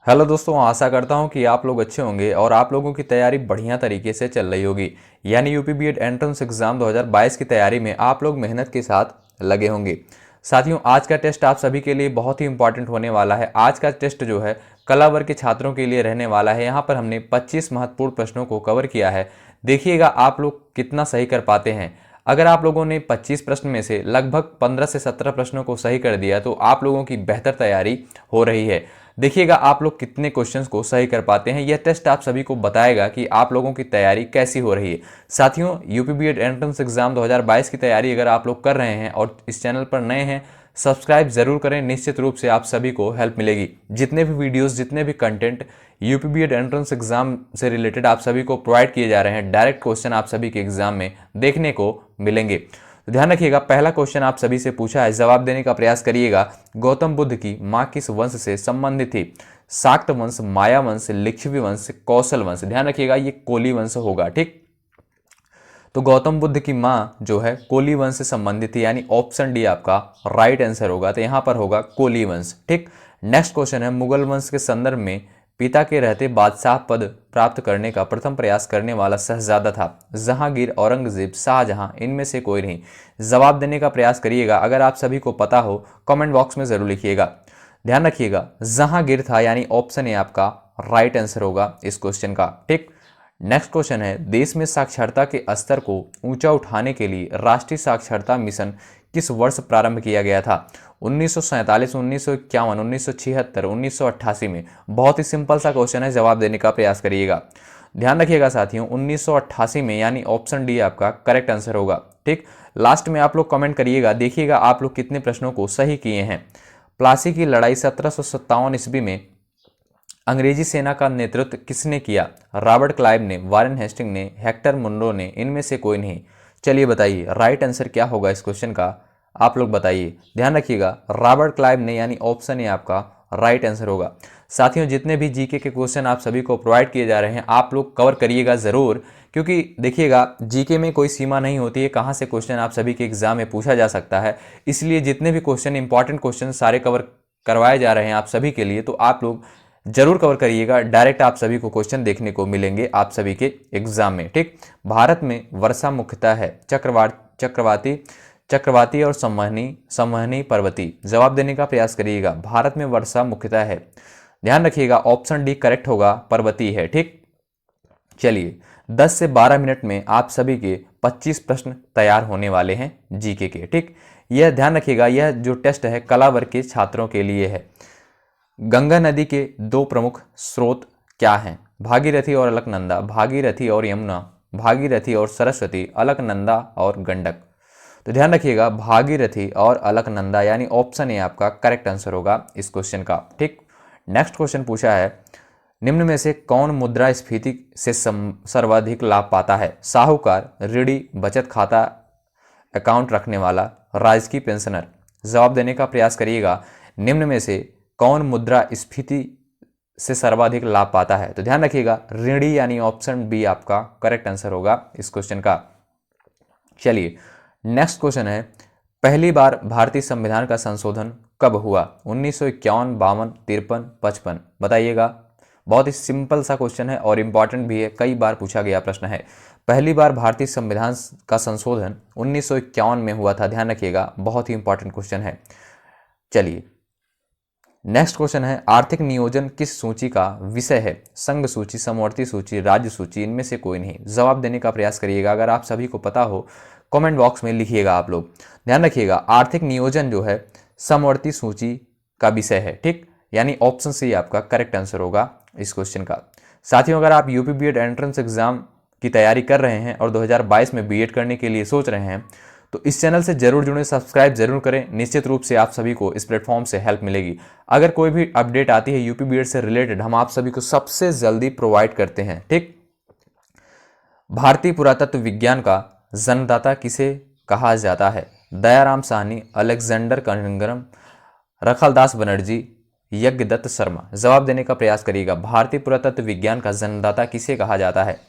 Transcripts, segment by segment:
Hello दोस्तों, आशा करता हूं कि आप लोग अच्छे होंगे और आप लोगों की तैयारी बढ़िया तरीके से चल रही होगी। यानी यूपी बीएड एंट्रेंस एग्जाम 2022 की तैयारी में आप लोग मेहनत के साथ लगे होंगे। साथियों, आज का टेस्ट आप सभी के लिए बहुत ही इंपॉर्टेंट होने वाला है। आज का टेस्ट जो है कला वर्ग के छात्रों के लिए रहने वाला है। यहाँ पर हमने 25 महत्वपूर्ण प्रश्नों को कवर किया है। देखिएगा आप लोग कितना सही कर पाते हैं। अगर आप लोगों ने 25 प्रश्न में से लगभग 15 से 17 प्रश्नों को सही कर दिया तो आप लोगों की बेहतर तैयारी हो रही है। देखिएगा आप लोग कितने क्वेश्चंस को सही कर पाते हैं। यह टेस्ट आप सभी को बताएगा कि आप लोगों की तैयारी कैसी हो रही है। साथियों, यूपी बीएड एंट्रेंस एग्जाम 2022 की तैयारी अगर आप लोग कर रहे हैं और इस चैनल पर नए हैं, सब्सक्राइब जरूर करें। निश्चित रूप से आप सभी को हेल्प मिलेगी। जितने भी वीडियोस, जितने भी content UP BEd entrance exam से रिलेटेड आप सभी को प्रोवाइड किए जा रहे हैं, डायरेक्ट क्वेश्चन आप सभी के एग्जाम में देखने को मिलेंगे। तो ध्यान रखिएगा, पहला क्वेश्चन आप सभी से पूछा है, जवाब देने का प्रयास करिएगा। गौतम बुद्ध की मां किस वंश से संबंधित थी? शाक्त वंश, माया वंश, लिच्छवी वंश, कौशल वंश। ध्यान रखिएगा ये कोली वंश होगा। ठीक, तो गौतम बुद्ध की मां जो है कोली वंश से संबंधित थी, यानी ऑप्शन डी आपका राइट आंसर होगा। तो यहां पर होगा कोली वंश। ठीक, नेक्स्ट क्वेश्चन है, मुगल वंश के संदर्भ में पिता के रहते बादशाह पद प्राप्त करने का प्रथम प्रयास करने वाला शहजादा था? जहांगीर, औरंगजेब, शाहजहां, इनमें से कोई नहीं। जवाब देने का प्रयास करिएगा। अगर आप सभी को पता हो कमेंट बॉक्स में जरूर लिखिएगा। ध्यान रखिएगा जहांगीर था, यानी ऑप्शन ए आपका राइट आंसर होगा इस क्वेश्चन का। ठीक, नेक्स्ट क्वेश्चन है, देश में साक्षरता के स्तर को ऊंचा उठाने के लिए राष्ट्रीय साक्षरता मिशन किस वर्ष प्रारंभ किया गया था? 1947, 1951, 1976, 1988 में। बहुत ही सिंपल सा क्वेश्चन है, जवाब देने का प्रयास करिएगा। ध्यान रखिएगा साथियों 1988 में, यानी ऑप्शन डी आपका करेक्ट आंसर होगा। ठीक, लास्ट में आप लोग कमेंट करिएगा, देखिएगा आप लोग कितने प्रश्नों को सही किए हैं। प्लासी की लड़ाई 1757 ईस्वी में अंग्रेजी सेना का नेतृत्व किसने किया? रॉबर्ट क्लाइव ने, वारेन हेस्टिंग ने, हेक्टर मुनरो ने, इनमें से कोई नहीं। चलिए बताइए राइट आंसर क्या होगा इस क्वेश्चन का, आप लोग बताइए। ध्यान रखिएगा रॉबर्ट क्लाइव ने, यानी ऑप्शन ए आपका राइट आंसर होगा। साथियों, जितने भी जीके के क्वेश्चन आप सभी को प्रोवाइड किए जा रहे हैं आप लोग कवर करिएगा जरूर, क्योंकि देखिएगा जीके में कोई सीमा नहीं होती है, कहाँ से क्वेश्चन आप सभी के एग्जाम में पूछा जा सकता है। इसलिए जितने भी क्वेश्चन, इंपॉर्टेंट क्वेश्चन सारे कवर करवाए जा रहे हैं आप सभी के लिए, तो आप लोग जरूर कवर करिएगा। डायरेक्ट आप सभी को क्वेश्चन देखने को मिलेंगे आप सभी के एग्जाम में। ठीक, भारत में वर्षा मुख्यतः है चक्रवाती चक्रवाती और संवहनी संवहनी पर्वतीय। जवाब देने का प्रयास करिएगा। भारत में वर्षा मुख्यतः है, ध्यान रखिएगा ऑप्शन डी करेक्ट होगा, पर्वतीय है। ठीक, चलिए 10 से 12 मिनट में आप सभी के 25 प्रश्न तैयार होने वाले हैं जीके के। ठीक, यह ध्यान रखिएगा, यह जो टेस्ट है कला वर्ग के छात्रों के लिए है। गंगा नदी के दो प्रमुख स्रोत क्या हैं? भागीरथी और अलकनंदा, भागीरथी और यमुना, भागीरथी और सरस्वती, अलकनंदा और गंडक। तो ध्यान रखिएगा भागीरथी और अलकनंदा, यानी ऑप्शन ए आपका करेक्ट आंसर होगा इस क्वेश्चन का। ठीक, नेक्स्ट क्वेश्चन पूछा है, निम्न में से कौन मुद्रास्फीति से सर्वाधिक लाभ पाता है? साहूकार, ऋणी, बचत खाता अकाउंट रखने वाला, राजकीय पेंशनर। जवाब देने का प्रयास करिएगा। निम्न में से कौन मुद्रास्फीति से सर्वाधिक लाभ पाता है? तो ध्यान रखिएगा ऋणी, यानी ऑप्शन बी आपका करेक्ट आंसर होगा इस क्वेश्चन का। चलिए नेक्स्ट क्वेश्चन है, पहली बार भारतीय संविधान का संशोधन कब हुआ? 1951, 52, 53, 55। बताइएगा। बहुत ही सिंपल सा क्वेश्चन है और इंपॉर्टेंट भी है, कई बार पूछा गया प्रश्न है। पहली बार भारतीय संविधान का संशोधन 1951 में हुआ था। ध्यान रखिएगा, बहुत ही इंपॉर्टेंट क्वेश्चन है। चलिए नेक्स्ट क्वेश्चन है, आर्थिक नियोजन किस सूची का विषय है? संघ सूची, समवर्ती सूची, राज्य सूची, इनमें से कोई नहीं। जवाब देने का प्रयास करिएगा। अगर आप सभी को पता हो कमेंट बॉक्स में लिखिएगा आप लोग। ध्यान रखिएगा आर्थिक नियोजन जो है समवर्ती सूची का विषय है। ठीक, यानी ऑप्शन सी आपका करेक्ट आंसर होगा इस क्वेश्चन का। साथियों, अगर आप यूपी बीएड एंट्रेंस एग्जाम की तैयारी कर रहे हैं और 2022 में बीएड करने के लिए सोच रहे हैं तो इस चैनल से जरूर जुड़ें, सब्सक्राइब जरूर करें। निश्चित रूप से आप सभी को इस प्लेटफॉर्म से हेल्प मिलेगी। अगर कोई भी अपडेट आती है यूपी बीएड से रिलेटेड, हम आप सभी को सबसे जल्दी प्रोवाइड करते हैं। ठीक, भारतीय पुरातत्व विज्ञान का जन्मदाता किसे कहा जाता है? Dayaram Sahni, Alexander Cunningham, Rakhaldas Banerji, Yagyadatt Sharma. जवाब देने का प्रयास करिएगा। भारतीय पुरातत्व विज्ञान का जन्मदाता किसे कहा जाता है?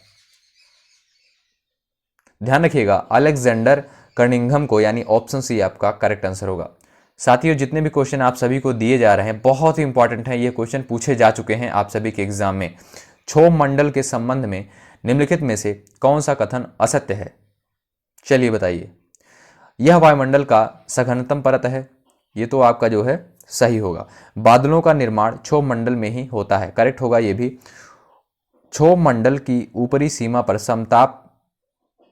ध्यान रखिएगा अलेक्जेंडर कनिंघम को, यानी ऑप्शन सी आपका करेक्ट आंसर होगा। साथियों, जितने भी क्वेश्चन आप सभी को दिए जा रहे हैं बहुत ही इंपॉर्टेंट है। ये क्वेश्चन पूछे जा चुके हैं आप सभी के एग्जाम में। क्षोभ मंडल के संबंध में निम्नलिखित में से कौन सा कथन असत्य है? चलिए बताइए। यह वायुमंडल का सघनतम परत है, ये तो आपका जो है सही होगा। बादलों का निर्माण क्षोभ मंडल में ही होता है, करेक्ट होगा ये भी। क्षोभ मंडल की ऊपरी सीमा पर समताप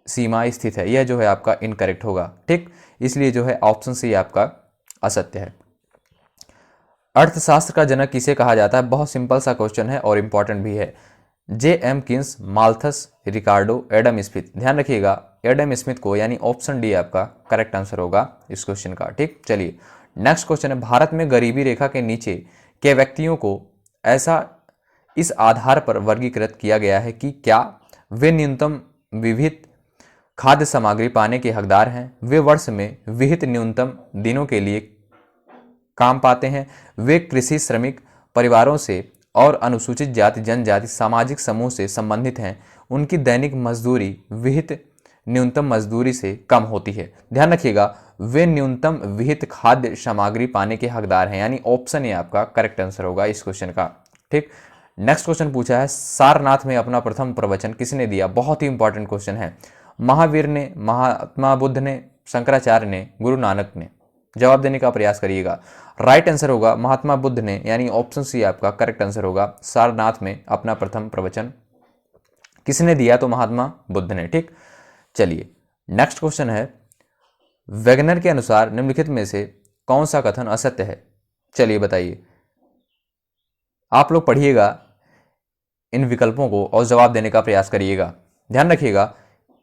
सीमा स्थित है, यह जो है आपका इनकरेक्ट होगा, ठीक। इसलिए जो है ऑप्शन सी आपका असत्य है। अर्थशास्त्र का जनक किसे कहा जाता है? बहुत सिंपल सा क्वेश्चन है और इंपॉर्टेंट भी है। J.M. किन्स, माल्थस, रिकार्डो, एडम स्मिथ। ध्यान रखिएगा, एडम स्मिथ को, यानी ऑप्शन डी आपका करेक्ट आंसर होगा इस क्वेश्चन का, ठीक। चलिए नेक्स्ट क्वेश्चन है, भारत में गरीबी रेखा के नीचे के व्यक्तियों को ऐसा इस आधार पर वर्गीकृत किया गया है कि क्या वे न्यूनतम विविध खाद्य सामग्री पाने के हकदार हैं, वे वर्ष में विहित न्यूनतम दिनों के लिए काम पाते हैं, वे कृषि श्रमिक परिवारों से और अनुसूचित जाति जनजाति सामाजिक समूह से संबंधित हैं, उनकी दैनिक मजदूरी विहित न्यूनतम मजदूरी से कम होती है। ध्यान रखिएगा, वे न्यूनतम विहित खाद्य सामग्री पाने के हकदार हैं, यानी ऑप्शन ए आपका करेक्ट आंसर होगा इस क्वेश्चन का, ठीक। नेक्स्ट क्वेश्चन पूछा है, सारनाथ में अपना प्रथम प्रवचन किसने दिया? बहुत ही इंपॉर्टेंट क्वेश्चन है। महावीर ने, महात्मा बुद्ध ने, शंकराचार्य ने, गुरु नानक ने? जवाब देने का प्रयास करिएगा। राइट आंसर होगा महात्मा बुद्ध ने, यानी ऑप्शन सी आपका करेक्ट आंसर होगा। सारनाथ में अपना प्रथम प्रवचन किसने दिया? तो महात्मा बुद्ध ने, ठीक। चलिए नेक्स्ट क्वेश्चन है, वैगनर के अनुसार निम्नलिखित में से कौन सा कथन असत्य है? चलिए बताइए। आप लोग पढ़िएगा इन विकल्पों को और जवाब देने का प्रयास करिएगा। ध्यान रखिएगा,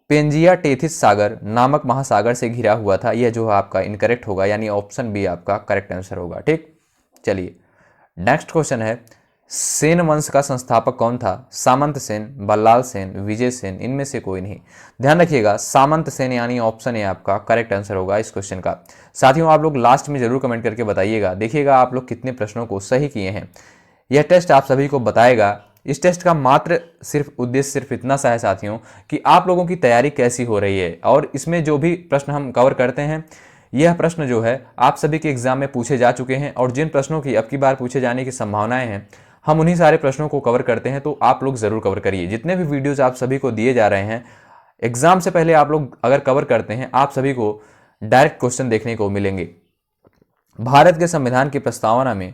पेंजिया टेथिस सागर नामक महासागर से घिरा हुआ था, यह जो है आपका इनकरेक्ट होगा, यानी ऑप्शन बी आपका करेक्ट आंसर होगा, ठीक। चलिए नेक्स्ट क्वेश्चन है, सेन वंश का संस्थापक कौन था? सामंत सेन, बल्लाल सेन, विजय सेन, इनमें से कोई नहीं। ध्यान रखिएगा, सामंत सेन, यानी ऑप्शन ए आपका करेक्ट आंसर होगा इस क्वेश्चन का। साथियों, आप लोग लास्ट में जरूर कमेंट करके बताइएगा, देखिएगा आप लोग कितने प्रश्नों को सही किए हैं। यह टेस्ट आप सभी को बताएगा। इस टेस्ट का मात्र सिर्फ उद्देश्य सिर्फ इतना सा है साथियों कि आप लोगों की तैयारी कैसी हो रही है, और इसमें जो भी प्रश्न हम कवर करते हैं, यह प्रश्न जो है आप सभी के एग्जाम में पूछे जा चुके हैं, और जिन प्रश्नों की अब की बार पूछे जाने की संभावनाएं हैं, हम उन्हीं सारे प्रश्नों को कवर करते हैं। तो आप लोग जरूर कवर करिए, जितने भी वीडियोज आप सभी को दिए जा रहे हैं एग्जाम से पहले आप लोग अगर कवर करते हैं, आप सभी को डायरेक्ट क्वेश्चन देखने को मिलेंगे। भारत के संविधान की प्रस्तावना में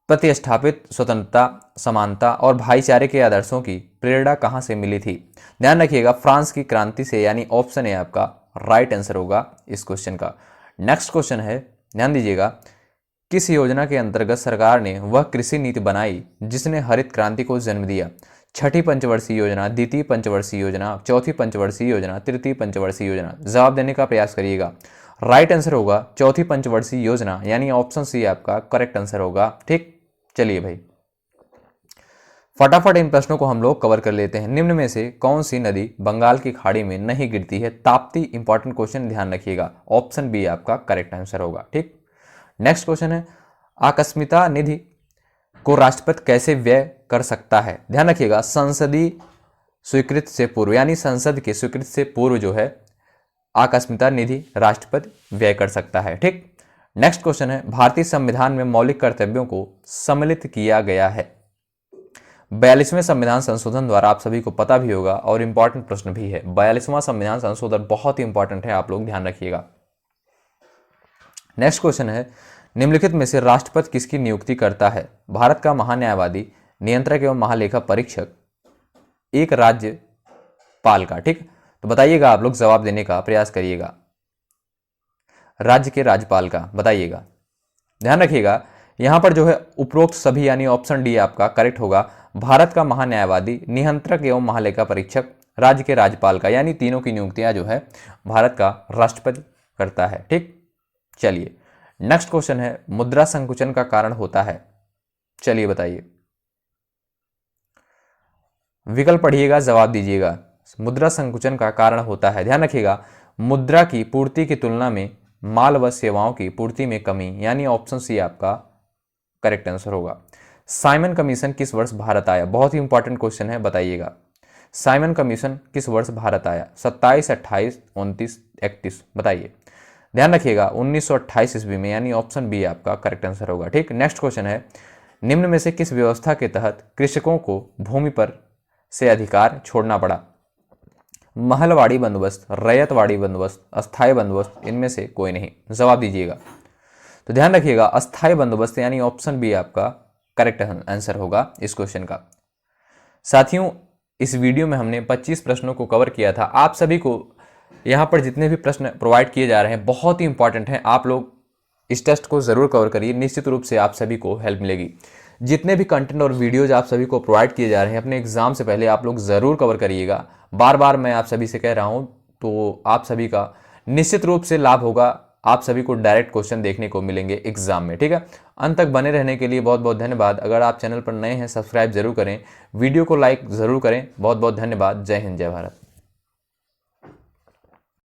प्रतिस्थापित स्वतंत्रता, समानता और भाईचारे के आदर्शों की प्रेरणा कहां से मिली थी? ध्यान रखिएगा, फ्रांस की क्रांति से, यानी ऑप्शन ए आपका राइट आंसर होगा इस क्वेश्चन का। नेक्स्ट क्वेश्चन है, ध्यान दीजिएगा, किस योजना के अंतर्गत सरकार ने वह कृषि नीति बनाई जिसने हरित क्रांति को जन्म दिया? छठी पंचवर्षीय योजना, द्वितीय पंचवर्षीय योजना, चौथी पंचवर्षीय योजना, तृतीय पंचवर्षीय योजना? जवाब देने का प्रयास करिएगा। राइट आंसर होगा चौथी पंचवर्षीय योजना, यानी ऑप्शन सी आपका करेक्ट आंसर होगा, ठीक। चलिए भाई फटाफट इन प्रश्नों को हम लोग कवर कर लेते हैं। निम्न में से कौन सी नदी बंगाल की खाड़ी में नहीं गिरती है? ताप्ती, इंपॉर्टेंट क्वेश्चन, ध्यान रखिएगा, ऑप्शन बी आपका करेक्ट आंसर होगा, ठीक। नेक्स्ट क्वेश्चन है, आकस्मिकता निधि को राष्ट्रपति कैसे व्यय कर सकता है? ध्यान रखिएगा, संसदीय स्वीकृत से पूर्व, यानी संसद के स्वीकृत से पूर्व जो है आकस्मिकता निधि राष्ट्रपति व्यय कर सकता है, ठीक। नेक्स्ट क्वेश्चन है, भारतीय संविधान में मौलिक कर्तव्यों को सम्मिलित किया गया है। 42वें संविधान संशोधन द्वारा, आप सभी को पता भी होगा और इंपॉर्टेंट प्रश्न भी है। 42वां संविधान संशोधन बहुत ही इंपॉर्टेंट है, आप लोग ध्यान रखिएगा। नेक्स्ट क्वेश्चन है, निम्नलिखित में से राष्ट्रपति किसकी नियुक्ति करता है? भारत का महान्यायवादी, नियंत्रक एवं महालेखा परीक्षक, एक राज्यपाल का, ठीक। तो बताइएगा, आप लोग जवाब देने का प्रयास करिएगा। राज्य के राज्यपाल का बताइएगा। ध्यान रखिएगा, यहां पर जो है उपरोक्त सभी, यानी ऑप्शन डी आपका करेक्ट होगा। भारत का महान्यायवादी, नियंत्रक एवं महालेखा परीक्षक, राज्य के राज्यपाल का, यानी तीनों की नियुक्तियां जो है भारत का राष्ट्रपति करता है, ठीक। चलिए नेक्स्ट क्वेश्चन है, मुद्रा संकुचन का कारण होता है? चलिए बताइए, विकल्प पढ़िएगा, जवाब दीजिएगा। मुद्रा संकुचन का कारण होता है, ध्यान रखिएगा, मुद्रा की पूर्ति की तुलना में माल व सेवाओं की पूर्ति में कमी, यानी ऑप्शन सी आपका करेक्ट आंसर होगा। साइमन कमीशन किस वर्ष भारत आया? बहुत ही इंपॉर्टेंट क्वेश्चन है, बताइएगा। साइमन कमीशन किस वर्ष भारत आया? 27, 28, 29, 31? बताइए। ध्यान रखिएगा 1928 ईस्वी में, यानी ऑप्शन बी आपका करेक्ट आंसर होगा। ठीक, नेक्स्ट क्वेश्चन है, निम्न में से किस व्यवस्था के तहत कृषकों को भूमि पर से अधिकार छोड़ना पड़ा? महलवाड़ी बंदोबस्त, रैयतवाड़ी बंदोबस्त, अस्थायी बंदोबस्त, इनमें से कोई नहीं। जवाब दीजिएगा। तो ध्यान रखिएगा अस्थायी बंदोबस्त यानी ऑप्शन बी आपका करेक्ट आंसर होगा इस क्वेश्चन का। साथियों, इस वीडियो में हमने 25 प्रश्नों को कवर किया था। आप सभी को यहाँ पर जितने भी प्रश्न प्रोवाइड किए जा रहे हैं बहुत ही इंपॉर्टेंट हैं। आप लोग इस टेस्ट को ज़रूर कवर करिए, निश्चित रूप से आप सभी को हेल्प मिलेगी। जितने भी कंटेंट और वीडियोज आप सभी को प्रोवाइड किए जा रहे हैं अपने एग्जाम से पहले आप लोग ज़रूर कवर करिएगा। बार बार मैं आप सभी से कह रहा हूँ, तो आप सभी का निश्चित रूप से लाभ होगा। आप सभी को डायरेक्ट क्वेश्चन देखने को मिलेंगे एग्जाम में। ठीक है, अंत तक बने रहने के लिए बहुत बहुत धन्यवाद। अगर आप चैनल पर नए हैं सब्सक्राइब जरूर करें, वीडियो को लाइक ज़रूर करें। बहुत बहुत धन्यवाद। जय हिंद, जय भारत।